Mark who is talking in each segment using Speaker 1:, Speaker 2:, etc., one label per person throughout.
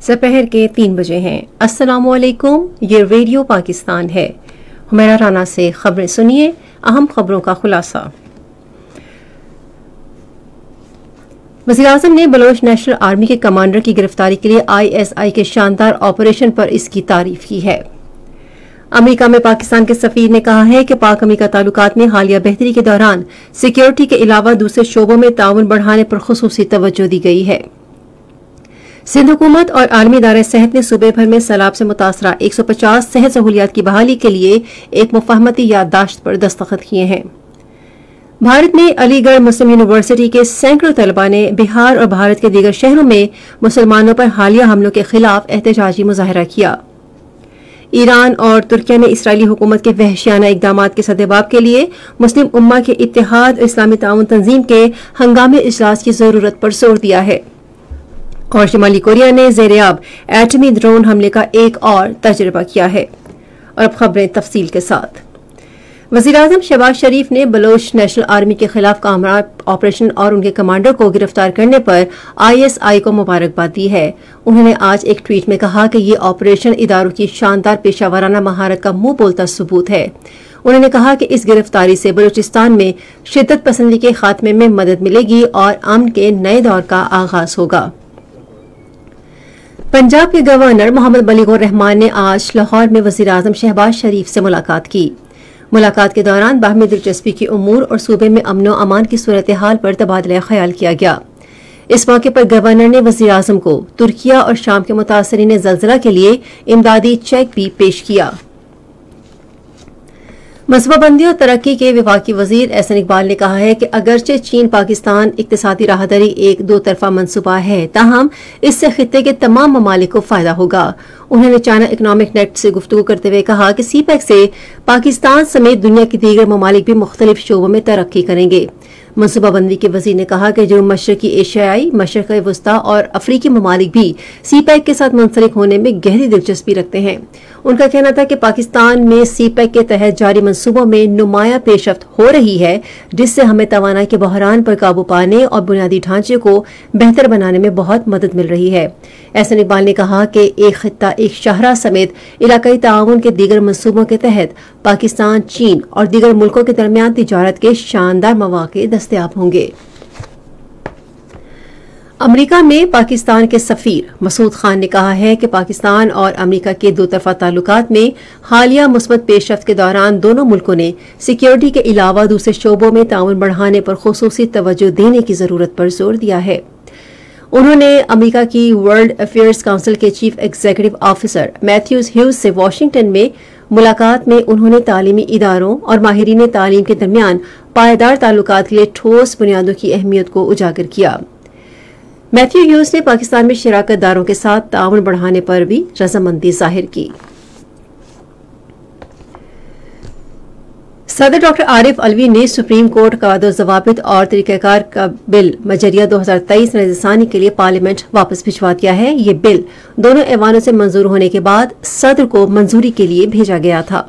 Speaker 1: दोपहर के 3 बजे हैं। अस्सलामुअलैकुम, ये रेडियो पाकिस्तान है। हुमैरा राना से खबरें सुनिए। अहम खबरों का खुलासा। वज़ीर-ए-आज़म ने बलोच नेशनल आर्मी के कमांडर की गिरफ्तारी के लिए ISI के शानदार ऑपरेशन पर इसकी तारीफ की है। अमेरिका में पाकिस्तान के सफीर ने कहा है कि पाक अमेरिका ताल्लुकात में हालिया बेहतरी के दौरान सिक्योरिटी के अलावा दूसरे शोबों में ताउन बढ़ाने पर खुसूसी तवज्जो दी गई है। सिंध हुकूमत और आलमी इदारे सेहत ने सूबे भर में सैलाब से मुतासरा 150 सेहत सहूलियात की बहाली के लिए एक मुफाहमती याददाश्त पर दस्तखत किए हैं। भारत में अलीगढ़ मुस्लिम यूनिवर्सिटी के सैकड़ों तलबा ने बिहार और भारत के दीगर शहरों में मुसलमानों पर हालिया हमलों के खिलाफ एहतजाजी मुजाहरा किया। ईरान और तुर्किया ने इसराइली हुकूमत के वहशियाना इकदामात के सद्जवाब के लिए मुस्लिम उम्मा के इत्तेहाद और इस्लामी ताउन तंजीम के हंगामी इजलास की जरूरत पर जोर दिया है। और शिमाली कोरिया ने ज़ेर-ए-आब एटमी ड्रोन हमले का एक और तजर्बा किया है। और अब खबरें तफसील के साथ। वज़ीर-ए-आज़म शहबाज शरीफ ने बलोच नेशनल आर्मी के खिलाफ कामयाब ऑपरेशन और उनके कमांडर को गिरफ्तार करने पर ISI को मुबारकबाद दी है। उन्होंने आज एक ट्वीट में कहा कि ये ऑपरेशन इदारों की शानदार पेशावराना महारत का मुंह बोलता सबूत है। उन्होंने कहा कि इस गिरफ्तारी से बलूचिस्तान में शिद्दत पसंदी के खात्मे में मदद मिलेगी और अमन के नए दौर का आगाज होगा। पंजाब के गवर्नर मोहम्मद बलीगौर रहमान ने आज लाहौर में वज़ीर-ए-आज़म शहबाज शरीफ से मुलाकात की। मुलाकात के दौरान बाहमी दिलचस्पी के उमूर और सूबे में अमन व अमान की सूरत हाल पर तबादला ख्याल किया गया। इस मौके पर गवर्नर ने वज़ीर-ए-आज़म को तुर्किया और शाम के मुतासरीन ज़लज़ला के लिए इमदादी चेक भी पेश किया। मनसूबाबंदी और तरक्की के विभागी वजीर एहसन इकबाल ने कहा है कि अगरचे चीन पाकिस्तान इक्तिसादी राहदरी एक दो तरफा मनसूबा है, ताहम इससे खित्ते के तमाम ममालिक को फायदा होगा। उन्होंने चाइना इकनॉमिक नेट से गुफ्तगू करते हुए कहा कि CPEC से पाकिस्तान समेत दुनिया के दीगर ममालिक भी मुख्तलिफ शोबों में तरक्की करेंगे। मनसूबाबंदी के वजीर ने कहा कि जनूब मशरकी एशियाई, मशरक़ वस्ता और अफ्रीकी ममालिक भी CPEC के साथ मुंसलिक होने में गहरी दिलचस्पी रखते हैं। उनका कहना था कि पाकिस्तान में CPEC के तहत जारी मंसूबों में नुमाया पेशरफ्त हो रही है, जिससे हमें तवानाई के बहरान पर काबू पाने और बुनियादी ढांचे को बेहतर बनाने में बहुत मदद मिल रही है। एहसन इकबाल ने कहा कि एक खित्ता एक शाहरा समेत इलाकाई ताउन के दीगर मंसूबों के तहत पाकिस्तान, चीन और दीगर मुल्कों के दरमियान तिजारत के शानदार मौके दस्तयाब होंगे। अमेरिका में पाकिस्तान के सफीर मसूद खान ने कहा है कि पाकिस्तान और अमेरिका के दो तरफा ताल्लुकात में हालिया मुस्बत पेशरफ्त के दौरान दोनों मुल्कों ने सिक्योरिटी के अलावा दूसरे शोबों में ताउन बढ़ाने पर खुसूसी तवज्जो देने की जरूरत पर जोर दिया है। उन्होंने अमेरिका की वर्ल्ड अफेयर्स काउंसिल के chief executive officer Matthews Hughes से वाशिंगटन में मुलाकात में उन्होंने तालीमी इदारों और माहिरीन तालीम के दरमियान पायदार ताल्लुकात के लिए ठोस बुनियादों की अहमियत को उजागर किया। मैथ्यू ह्यूज ने पाकिस्तान में शराकतदारों के साथ ताउन बढ़ाने पर भी रजामंदी जाहिर की। सदर डॉक्टर आरिफ अलवी ने सुप्रीम कोर्ट का जवाबित और तरीक़ाकार का बिल मजरिया 2023 नज़रसानी के लिए पार्लियामेंट वापस भिजवा दिया है। ये बिल दोनों ऐवानों से मंजूर होने के बाद सदर को मंजूरी के लिए भेजा गया था।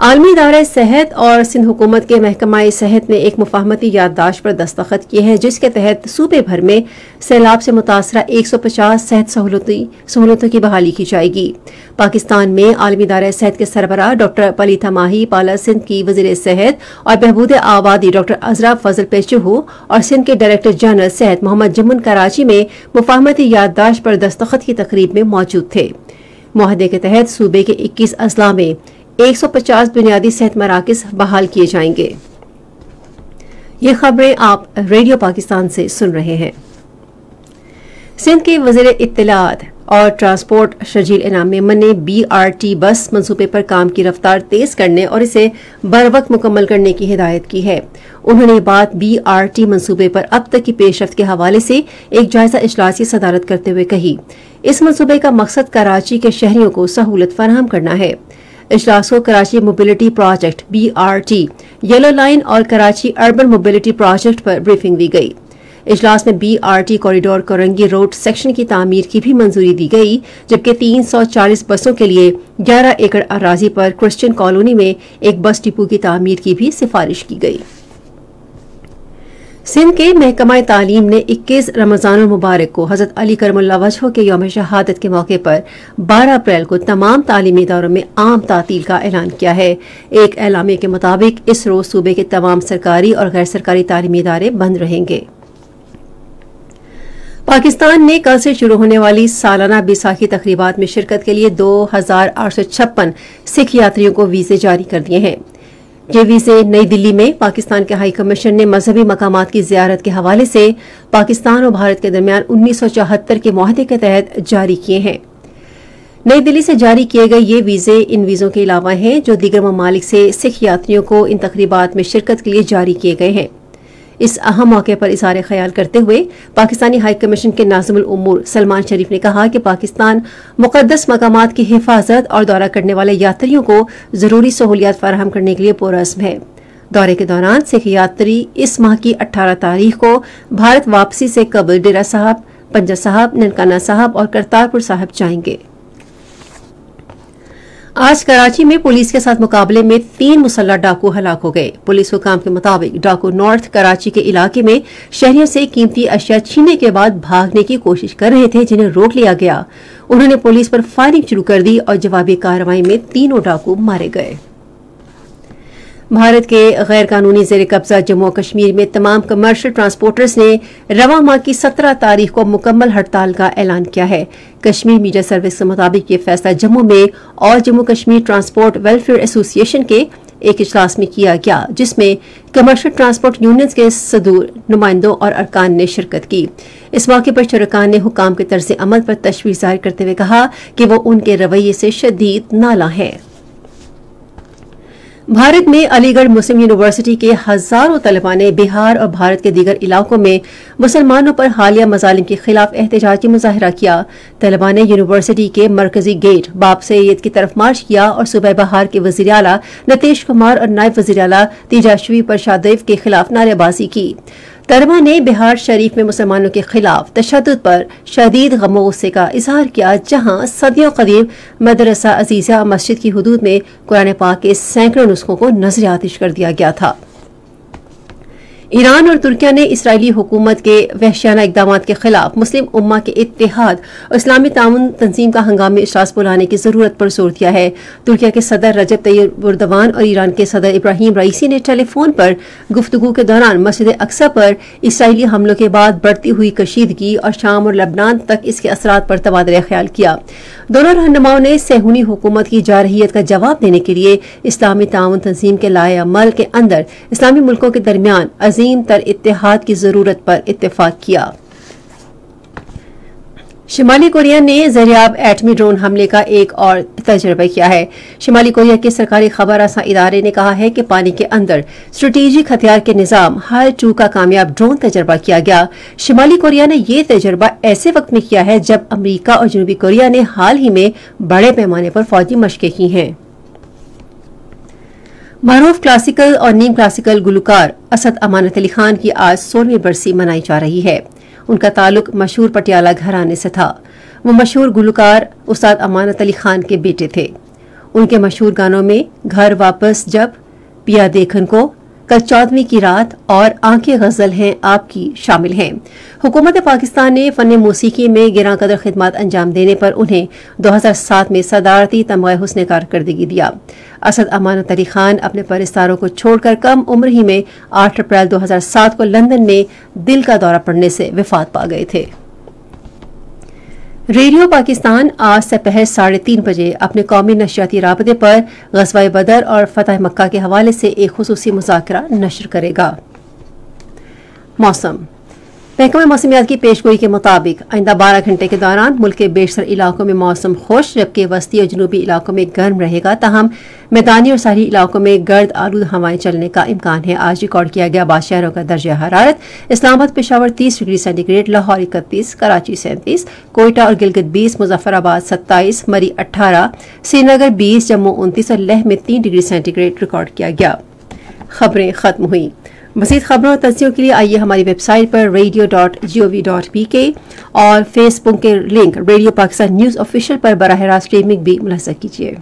Speaker 1: आलमी इदारे सेहत और सिंध हुकूमत के महकमा सेहत ने एक मुफाहमती याददाश्त पर दस्तखत किए हैं, जिसके तहत सूबे भर में सैलाब से मुतासरा 150 सेहत सहूलतों की बहाली की जाएगी। पाकिस्तान में आलमी इदारे सेहत के सरबराह डॉक्टर पलीथा माही पाला, सिंध की वज़ीर सेहत और बहबूद आबादी डॉक्टर अजरा फजल पेशहू और सिंध के डायरेक्टर जनरल सेहत मोहम्मद जमुन कराची में मुफाहमती याददाश्त पर दस्तखत की तकरीब में मौजूद थे। मुआहदे के तहत सूबे के 21 अजला में 150 बुनियादी सेहत मराकज़ बहाल किए जाएंगे। ये खबरें आप रेडियो पाकिस्तान से सुन रहे हैं। सिंध के वज़ीर इत्तलात और ट्रांसपोर्ट शजील इनाम मेमन ने BRT बस मंसूबे पर काम की रफ्तार तेज करने और इसे बरवक्त मुकम्मल करने की हिदायत की है। उन्होंने बात BRT मंसूबे पर अब तक की पेशरफ्त के हवाले से एक जायजा इजलास की सदारत करते हुए कही। इस मंसूबे का मकसद कराची के शहरियों को सहूलत फराहम करना है। इजलास को Karachi mobility project BRT, yellow line और कराची अर्बन मोबिलिटी प्रोजेक्ट पर ब्रीफिंग दी गई। इजलास में BRT corridor Korangi road section की तामीर की भी मंजूरी दी गई, जबकि 340 बसों के लिए 11 एकड़ अराजी पर क्रिश्चियन कॉलोनी में एक बस डिपो की तामीर की भी सिफारिश की गई। सिंध के महकमा तालीम ने 21 रमजानुल मुबारक को हजरत अली करमुल्लाह वजह के यौम शहादत के मौके पर 12 अप्रैल को तमाम तालीमी इदारों में आम तातील का ऐलान किया है। एक एलामिया के मुताबिक इस रोज सूबे के तमाम सरकारी और गैर सरकारी तालीमी इदारे बंद रहेंगे। पाकिस्तान ने कल से शुरू होने वाली सालाना बैसाखी तकरीबात में शिरकत के लिए 2856 सिख यात्रियों को वीजे जारी कर दिए हैं। ये वीजे नई दिल्ली में पाकिस्तान के हाई कमीशन ने मजहबी मकामात की जियारत के हवाले से पाकिस्तान और भारत के दरमियान 1974 के मुआहदे के तहत जारी किए हैं। नई दिल्ली से जारी किए गए ये वीजे इन वीजों के अलावा हैं जो दीगर ममालिक से सिख यात्रियों को इन तकरीबात में शिरकत के लिए जारी किए गए हैं। इस अहम मौके पर इज़हार ख्याल करते हुए पाकिस्तानी हाई कमीशन के नाज़िमुल उमूर सलमान शरीफ ने कहा कि पाकिस्तान मुक़द्दस मकामात की हिफाजत और दौरा करने वाले यात्रियों को जरूरी सहूलियात फराहम करने के लिए पुरअज़्म है। दौरे के दौरान सिख यात्री इस माह की 18 तारीख को भारत वापसी से कबल डेरा साहब, पंजा साहब, ननकाना साहब और करतारपुर साहब जाएंगे। आज कराची में पुलिस के साथ मुकाबले में 3 मुसल्लह डाकू हलाक हो गए। पुलिस हुकाम के मुताबिक डाकू नॉर्थ कराची के इलाके में शहरियों से कीमती अशिया छीनने के बाद भागने की कोशिश कर रहे थे, जिन्हें रोक लिया गया। उन्होंने पुलिस पर फायरिंग शुरू कर दी और जवाबी कार्रवाई में तीनों डाकू मारे गए। भारत के गैर कानूनी जेर कब्जा जम्मू कश्मीर में तमाम कमर्शियल ट्रांसपोर्टर्स ने रवा माह की 17 तारीख को मुकम्मल हड़ताल का ऐलान किया है। कश्मीर मीडिया सर्विस के मुताबिक ये फैसला जम्मू में और Jammu Kashmir transport welfare association के एक इजलास में किया गया, जिसमें कमर्शियल ट्रांसपोर्ट यूनियंस के सदूर, नुमाइंदों और अरकान ने शिरकत की। इस मौके पर शुरकान ने हुकाम के तर्ज अमल पर तशवीश जाहिर करते हुए कहा कि वो उनके रवैये से शदीद नाला है। भारत में अलीगढ़ मुस्लिम यूनिवर्सिटी के हजारों तलबा ने बिहार और भारत के दीगर इलाकों में मुसलमानों पर हालिया मजालिम के खिलाफ एहतजाजी मुजाहरा किया। तलबा ने यूनिवर्सिटी के मरकजी गेट बाब सैयद की तरफ मार्च किया और सूबा बहार के वजीर आला नीतीश कुमार और नायब वजीर आला तेजस्वी प्रसाद देव के खिलाफ नारेबाजी की। तलबा ने बिहार शरीफ में मुसलमानों के खिलाफ तशद्दुद पर शदीद गम गुस्से का इजहार किया, जहां सदियों कदीम मदरसा अजीजा मस्जिद की हुदूद में कुरान पाक के सैकड़ों नुस्खों को नजर आतिश कर दिया गया था। ईरान और तुर्किया ने इसराइली हुकूमत के वहशियाना इक़दामात के खिलाफ मुस्लिम उम्मा के इत्तेहाद और इस्लामी ताउन तंजीम का हंगामी इजलास बुलाने की जरूरत पर जोर दिया है। तुर्किया के सदर रजब तय्यब एर्दोगान और ईरान के सदर इब्राहिम रईसी ने टेलीफोन पर गुफ्तगू के दौरान मस्जिद अक्सा पर इसराइली हमलों के बाद बढ़ती हुई कशीदगी और शाम और लबनान तक इसके असरात पर तबादला ख्याल किया। दोनों रहनुमाओं ने सेहूनी हुकूमत की जारहियत का जवाब देने के लिए इस्लामी ताउन तंजीम के लाए अमल के अंदर इस्लामी मुल्कों के दरमियान अजीम तर इत्तेहाद की जरूरत पर इत्तेफाक किया। शिमाली कोरिया ने ज़रियाब एटमी ड्रोन हमले का एक और तजर्बा किया है। शिमाली कोरिया के सरकारी खबर रसा इदारे ने कहा है कि पानी के अंदर स्ट्रेटेजिक हथियार के निजाम हाल-2 का कामयाब ड्रोन तजर्बा किया गया। शिमाली कोरिया ने यह तजर्बा ऐसे वक्त में किया है जब अमरीका और जनूबी कोरिया ने हाल ही में बड़े पैमाने पर फौजी मशकें की हैं। मरूफ क्लासिकल और नीम क्लासिकल गुलकार असद अमानत अली खान की आज 16वीं बरसी मनाई जा रही है। उनका ताल्लुक मशहूर पटियाला घराने से था। वो मशहूर गुलकार उस्ताद अमानत अली खान के बेटे थे। उनके मशहूर गानों में घर वापस जब, पिया देखन को, कल 14वीं की रात और आंखें गजल हैं आपकी शामिल हैं। हुकूमत पाकिस्तान ने फन मौसीकी में गिरां कदर खिदमत अंजाम देने पर उन्हें 2007 में सदारती तमगा हुस्न कारकर्दगी दिया। असद अमानत अली खान अपने परिस्तारों को छोड़कर कम उम्र ही में 8 अप्रैल 2007 को लंदन में दिल का दौरा पड़ने से वफात पा गए थे। रेडियो पाकिस्तान आज दोपहर 3:30 बजे अपने कौमी नशियाती राबते पर ग़ज़वा बदर और फतह मक्का के हवाले से एक खुसूसी मुज़ाकरा नशर करेगा। मौसम महकमा मौसमियात की पेशगोई के मुताबिक आइंदा 12 घंटे के दौरान मुल्क के बेशतर इलाकों में मौसम खुश, जबकि वस्ती और जनूबी इलाकों में गर्म रहेगा। ताहम मैदानी और सारी इलाकों में गर्द आलूद हवाएं चलने का इम्कान है। आज रिकॉर्ड किया गया 12 शहरों का दर्जा हरारत इस्लामाबाद पेशावर 30 डिग्री सेंटीग्रेड, लाहौर 31, कराची 37, कोयटा और गिलगित 20, मुजफ्फराबाद 27, मरी 18, श्रीनगर 20, जम्मू 29 और लेह में 3 डिग्री सेंटीग्रेड रिकॉर्ड किया गया। खबरें खत्म हुई। मज़ीद खबरों और तस्वीरों के लिए आइए हमारी वेबसाइट पर radio.gov.pk और फेसबुक के link radio Pakistan news official पर बराह रास्त स्ट्रीमिंग भी मुलाहिजा कीजिए।